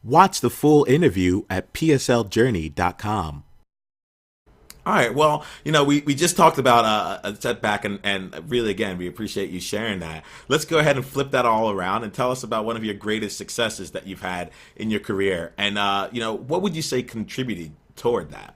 Watch the full interview at psljourney.com. All right. Well, we just talked about a setback, and really, again, we appreciate you sharing that. Let's go ahead and flip that all around and tell us about one of your greatest successes that you've had in your career. And, what would you say contributed toward that?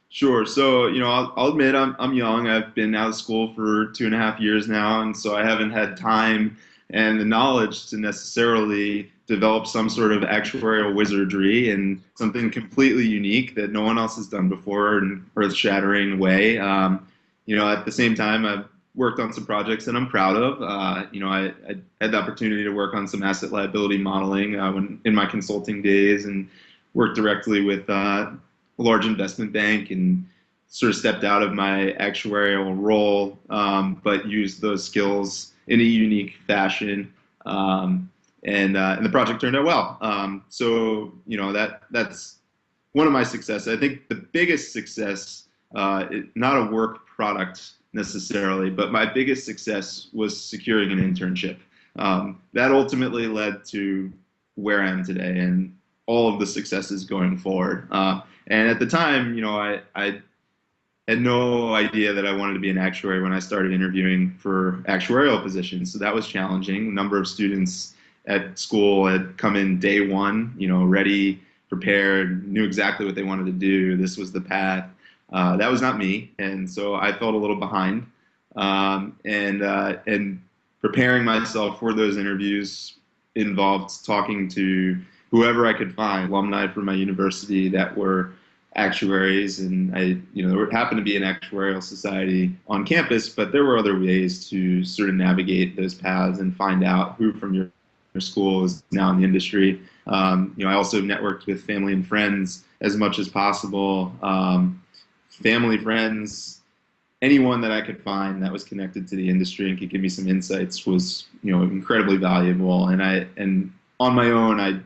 Sure. So, I'll admit I'm young. I've been out of school for 2.5 years now, and so I haven't had time and the knowledge to necessarily develop some sort of actuarial wizardry and something completely unique that no one else has done before in an earth-shattering way. At the same time, I've worked on some projects that I'm proud of. I had the opportunity to work on some asset liability modeling when in my consulting days, and worked directly with a large investment bank, and sort of stepped out of my actuarial role, but used those skills in a unique fashion. And the project turned out well. That's one of my successes. I think the biggest success, not a work product necessarily, but my biggest success was securing an internship. That ultimately led to where I am today and all of the successes going forward. And at the time, I had no idea that I wanted to be an actuary when I started interviewing for actuarial positions. So that was challenging. A number of students at school had come in day one, ready, prepared, knew exactly what they wanted to do. This was the path. That was not me. And so I felt a little behind. And preparing myself for those interviews involved talking to whoever I could find, alumni from my university that were actuaries, and there happened to be an actuarial society on campus, but there were other ways to sort of navigate those paths and find out who from your school is now in the industry. I also networked with family and friends as much as possible. Family, friends, anyone that I could find that was connected to the industry and could give me some insights was, incredibly valuable. And on my own, I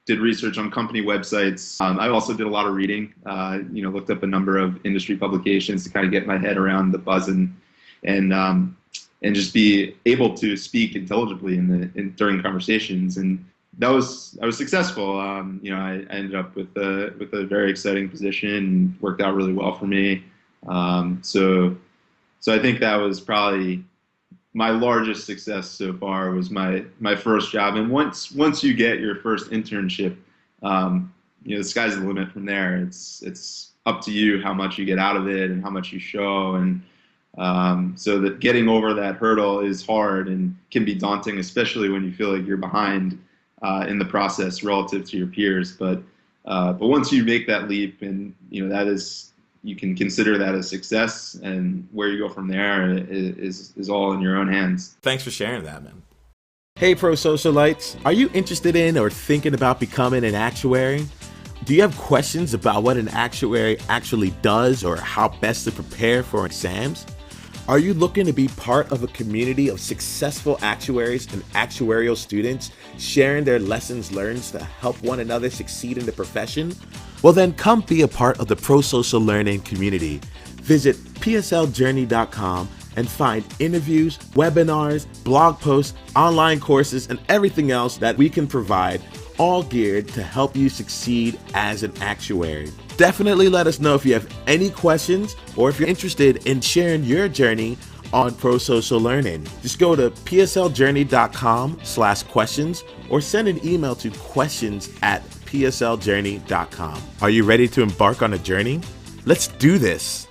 did research on company websites. I also did a lot of reading, looked up a number of industry publications to kind of get my head around the buzz and just be able to speak intelligibly during conversations. And I was successful. I ended up with a very exciting position and worked out really well for me. So I think that was probably my largest success so far, was my first job. And once you get your first internship, the sky's the limit from there. It's up to you how much you get out of it and how much you show. And so that getting over that hurdle is hard and can be daunting, especially when you feel like you're behind in the process relative to your peers. But once you make that leap, and that is, you can consider that a success, and where you go from there is all in your own hands. Thanks for sharing that, man. Hey, ProSocialites, are you interested in or thinking about becoming an actuary? Do you have questions about what an actuary actually does or how best to prepare for exams? Are you looking to be part of a community of successful actuaries and actuarial students sharing their lessons learned to help one another succeed in the profession? Well, then come be a part of the ProSocial Learning community. Visit psljourney.com and find interviews, webinars, blog posts, online courses, and everything else that we can provide, all geared to help you succeed as an actuary. Definitely let us know if you have any questions or if you're interested in sharing your journey on ProSocial Learning. Just go to psljourney.com/questions or send an email to questions@psljourney.com. Are you ready to embark on a journey? Let's do this.